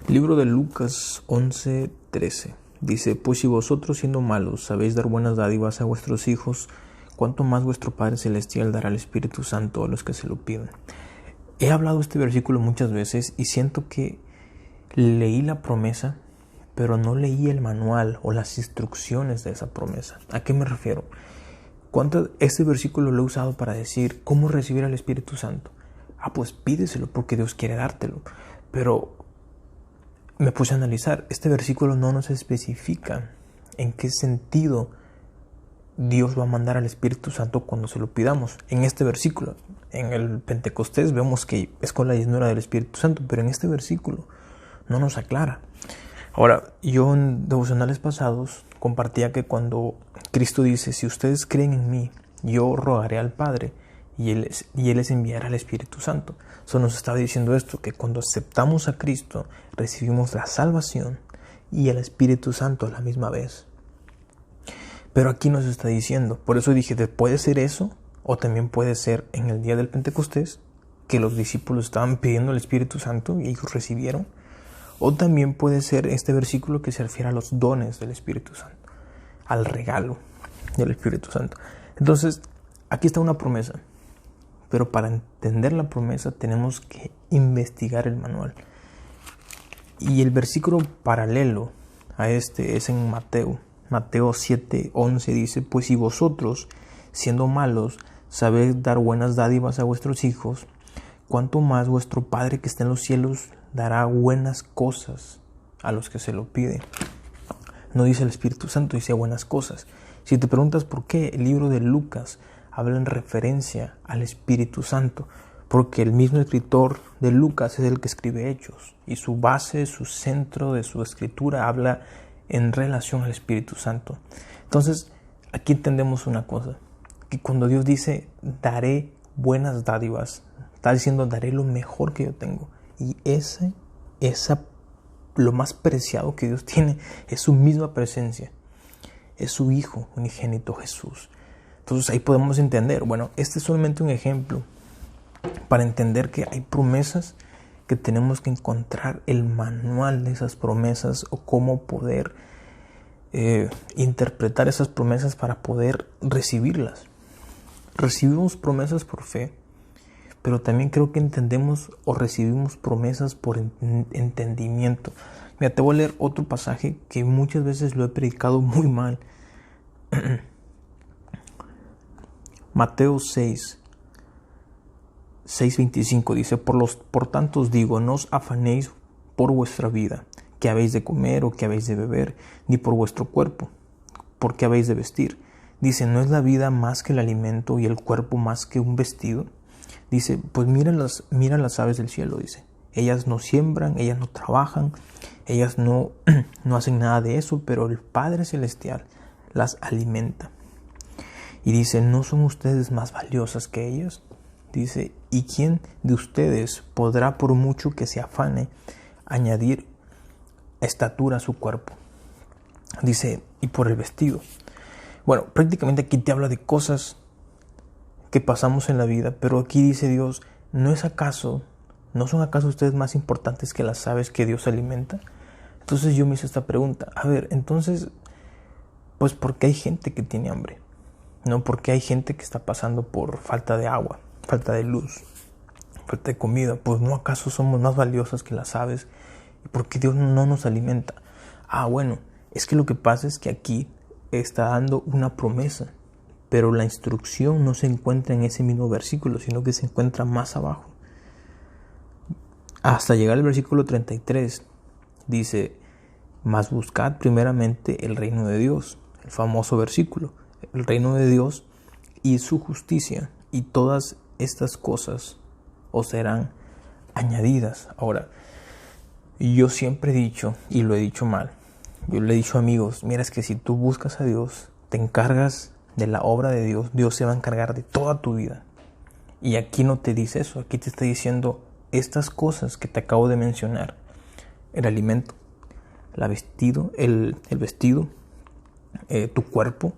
Libro de Lucas 11:13. Dice: Pues si vosotros, siendo malos, sabéis dar buenas dádivas a vuestros hijos, ¿cuánto más vuestro Padre Celestial dará el Espíritu Santo a los que se lo piden? He hablado este versículo muchas veces y siento que leí la promesa, pero no leí el manual o las instrucciones de esa promesa. ¿A qué me refiero? Este versículo lo he usado para decir cómo recibir al Espíritu Santo. Pues pídeselo porque Dios quiere dártelo. Pero me puse a analizar, este versículo no nos especifica en qué sentido Dios va a mandar al Espíritu Santo cuando se lo pidamos. En este versículo, en el Pentecostés vemos que es con la llenura del Espíritu Santo, pero en este versículo no nos aclara. Ahora, yo en devocionales pasados compartía que cuando Cristo dice: si ustedes creen en mí, yo rogaré al Padre y Él les enviará el Espíritu Santo. Eso nos estaba diciendo esto, que cuando aceptamos a Cristo, recibimos la salvación y el Espíritu Santo a la misma vez. Pero aquí nos está diciendo, por eso dije, puede ser eso, o también puede ser en el día del Pentecostés, que los discípulos estaban pidiendo el Espíritu Santo y ellos recibieron. O también puede ser este versículo que se refiere a los dones del Espíritu Santo, al regalo del Espíritu Santo. Entonces, aquí está una promesa. Pero para entender la promesa tenemos que investigar el manual. Y el versículo paralelo a este es en Mateo 7:11. Dice: Pues si vosotros, siendo malos, sabéis dar buenas dádivas a vuestros hijos, ¿cuánto más vuestro Padre que está en los cielos dará buenas cosas a los que se lo piden? No dice el Espíritu Santo, dice buenas cosas. Si te preguntas por qué el libro de Lucas habla en referencia al Espíritu Santo, porque el mismo escritor de Lucas es el que escribe Hechos, y su base, su centro de su escritura habla en relación al Espíritu Santo. Entonces, aquí entendemos una cosa, que cuando Dios dice daré buenas dádivas, está diciendo daré lo mejor que yo tengo, y lo más preciado que Dios tiene es su misma presencia, es su Hijo unigénito Jesús. Entonces ahí podemos entender, bueno, este es solamente un ejemplo para entender que hay promesas que tenemos que encontrar el manual de esas promesas o cómo poder interpretar esas promesas para poder recibirlas. Recibimos promesas por fe, pero también creo que entendemos o recibimos promesas por entendimiento. Mira, te voy a leer otro pasaje que muchas veces lo he predicado muy mal. Mateo 6:25 dice: Por tanto os digo, no os afanéis por vuestra vida, qué habéis de comer o qué habéis de beber, ni por vuestro cuerpo, por qué habéis de vestir. Dice: ¿no es la vida más que el alimento y el cuerpo más que un vestido? Dice: pues mira las aves del cielo, dice. Ellas no siembran, ellas no trabajan, ellas no hacen nada de eso, pero el Padre Celestial las alimenta. Y dice: ¿no son ustedes más valiosas que ellas? Dice: ¿y quién de ustedes podrá, por mucho que se afane, añadir estatura a su cuerpo? Dice: y por el vestido. Bueno, prácticamente aquí te habla de cosas que pasamos en la vida, pero aquí dice Dios: ¿no son acaso ustedes más importantes que las aves que Dios alimenta? Entonces yo me hice esta pregunta, entonces, pues ¿por qué hay gente que tiene hambre? ¿No? Porque hay gente que está pasando por falta de agua, falta de luz, falta de comida. Pues ¿no acaso somos más valiosas que las aves? ¿Y por qué Dios no nos alimenta? Bueno, es que lo que pasa es que aquí está dando una promesa, pero la instrucción no se encuentra en ese mismo versículo, sino que se encuentra más abajo. Hasta llegar al versículo 33, dice: mas buscad primeramente el reino de Dios, el famoso versículo. El reino de Dios y su justicia, y todas estas cosas os serán añadidas. Ahora, yo siempre he dicho, y lo he dicho mal, yo le he dicho a amigos: mira, es que si tú buscas a Dios, te encargas de la obra de Dios, Dios se va a encargar de toda tu vida. Y aquí no te dice eso, aquí te está diciendo estas cosas que te acabo de mencionar: el alimento, el vestido, tu cuerpo,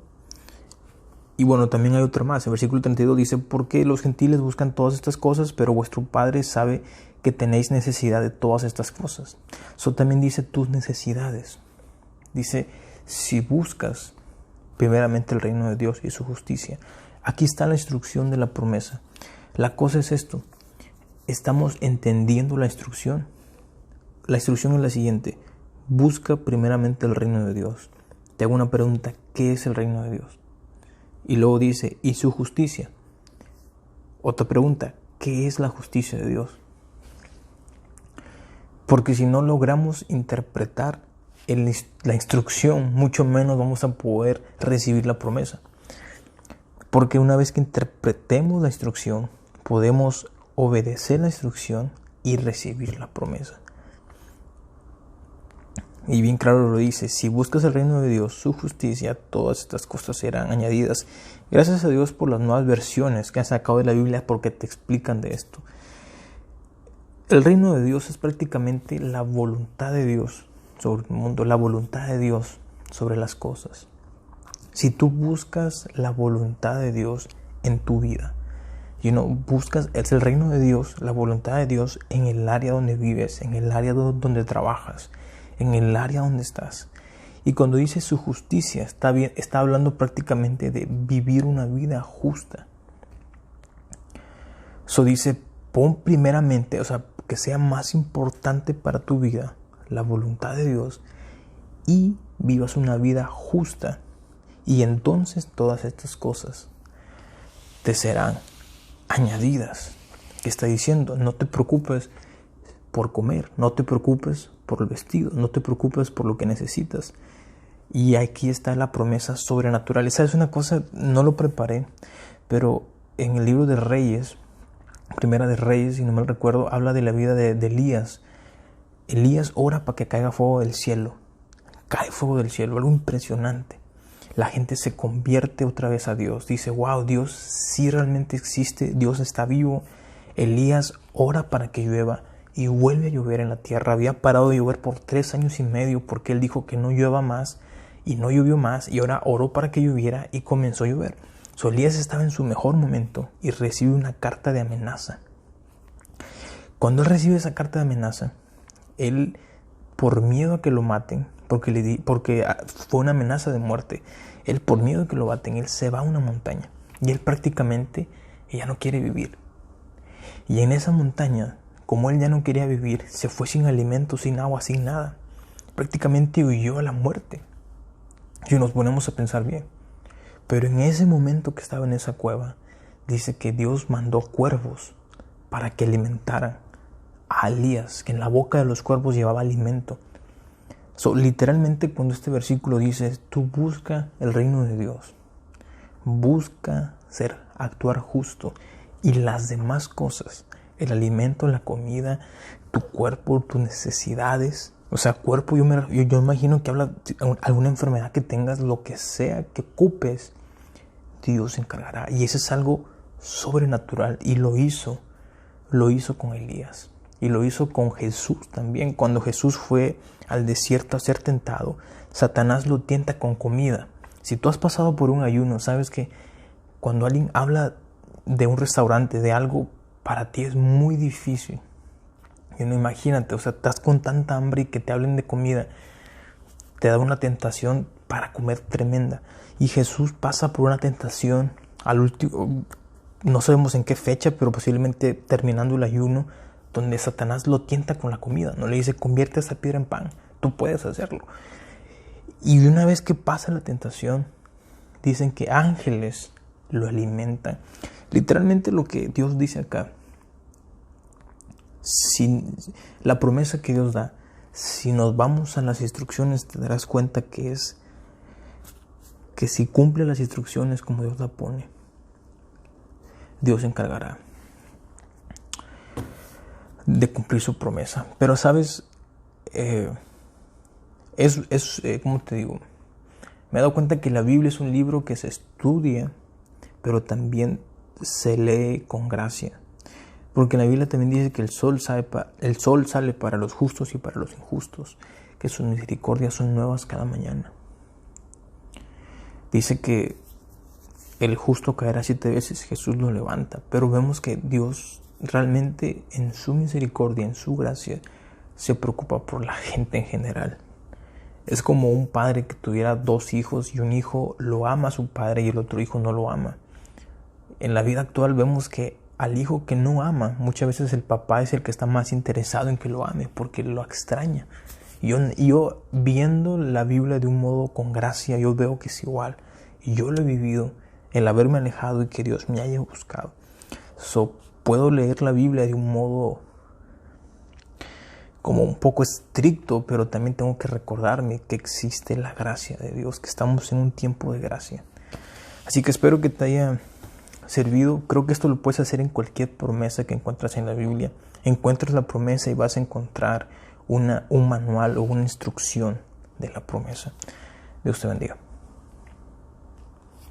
Y bueno, también hay otra más. El versículo 32 dice, porque los gentiles buscan todas estas cosas, pero vuestro Padre sabe que tenéis necesidad de todas estas cosas. Eso también dice tus necesidades. Dice, si buscas primeramente el reino de Dios y su justicia. Aquí está la instrucción de la promesa. La cosa es esto. ¿Estamos entendiendo la instrucción? La instrucción es la siguiente. Busca primeramente el reino de Dios. Te hago una pregunta. ¿Qué es el reino de Dios? Y luego dice, ¿y su justicia? Otra pregunta, ¿qué es la justicia de Dios? Porque si no logramos interpretar la instrucción, mucho menos vamos a poder recibir la promesa. Porque una vez que interpretemos la instrucción, podemos obedecer la instrucción y recibir la promesa. Y bien claro lo dice, si buscas el reino de Dios, su justicia, todas estas cosas serán añadidas. Gracias a Dios por las nuevas versiones que han sacado de la Biblia porque te explican de esto. El reino de Dios es prácticamente la voluntad de Dios sobre el mundo, la voluntad de Dios sobre las cosas. Si tú buscas la voluntad de Dios en tu vida, es el reino de Dios, la voluntad de Dios en el área donde vives, en el área donde trabajas, en el área donde estás. Y cuando dice su justicia, está hablando prácticamente de vivir una vida justa. Eso dice, pon primeramente, que sea más importante para tu vida la voluntad de Dios y vivas una vida justa. Y entonces todas estas cosas te serán añadidas. ¿Qué está diciendo? No te preocupes por comer, no te preocupes por el vestido, no te preocupes por lo que necesitas. Y aquí está la promesa sobrenatural. ¿Sabes una cosa? No lo preparé, pero en el libro de Reyes, Primera de Reyes, si no mal recuerdo, habla de la vida de Elías. Elías ora para que caiga fuego del cielo. Cae fuego del cielo, algo impresionante. La gente se convierte otra vez a Dios. Dice, wow, Dios sí realmente existe, Dios está vivo. Elías ora para que llueva y vuelve a llover en la tierra. Había parado de llover por 3 años y medio porque él dijo que no llueva más y no llovió más, y ahora oró para que lloviera y comenzó a llover. Elías estaba en su mejor momento y recibe una carta de amenaza. Cuando él recibe esa carta de amenaza, él, por miedo a que lo maten, porque fue una amenaza de muerte, él por miedo a que lo maten, él se va a una montaña y él prácticamente ya no quiere vivir. Y en esa montaña, como él ya no quería vivir, se fue sin alimento, sin agua, sin nada. Prácticamente huyó a la muerte. Y nos ponemos a pensar bien. Pero en ese momento que estaba en esa cueva, dice que Dios mandó cuervos para que alimentaran a Elías, que en la boca de los cuervos llevaba alimento. Literalmente cuando este versículo dice, tú busca el reino de Dios, busca actuar justo, y las demás cosas, el alimento, la comida, tu cuerpo, tus necesidades, cuerpo, yo imagino que habla de alguna enfermedad que tengas, lo que sea que ocupes, Dios se encargará. Y eso es algo sobrenatural, y lo hizo con Elías. Y lo hizo con Jesús también. Cuando Jesús fue al desierto a ser tentado, Satanás lo tienta con comida. Si tú has pasado por un ayuno, sabes que cuando alguien habla de un restaurante, de algo, para ti es muy difícil. Y no, imagínate, estás con tanta hambre y que te hablen de comida, te da una tentación para comer tremenda. Y Jesús pasa por una tentación al último, no sabemos en qué fecha, pero posiblemente terminando el ayuno, donde Satanás lo tienta con la comida. No le dice, convierte esa piedra en pan, tú puedes hacerlo. Y de una vez que pasa la tentación, dicen que ángeles lo alimentan. Literalmente lo que Dios dice acá, la promesa que Dios da, si nos vamos a las instrucciones, te darás cuenta que es que si cumple las instrucciones como Dios la pone, Dios se encargará de cumplir su promesa. Pero sabes, ¿cómo te digo? Me he dado cuenta que la Biblia es un libro que se estudia, pero también se lee con gracia. Porque en la Biblia también dice que el sol sale para los justos y para los injustos, que sus misericordias son nuevas cada mañana. Dice que el justo caerá 7 veces, Jesús lo levanta. Pero vemos que Dios realmente en su misericordia, en su gracia, se preocupa por la gente en general. Es como un padre que tuviera 2 hijos y un hijo lo ama a su padre y el otro hijo no lo ama. En la vida actual vemos que al hijo que no ama, muchas veces el papá es el que está más interesado en que lo ame porque lo extraña. Yo viendo la Biblia de un modo con gracia, yo veo que es igual. Y yo lo he vivido, el haberme alejado y que Dios me haya buscado. Puedo leer la Biblia de un modo como un poco estricto, pero también tengo que recordarme que existe la gracia de Dios, que estamos en un tiempo de gracia. Así que espero que te haya servido. Creo que esto lo puedes hacer en cualquier promesa que encuentras en la Biblia. Encuentras la promesa y vas a encontrar un manual o una instrucción de la promesa. Dios te bendiga.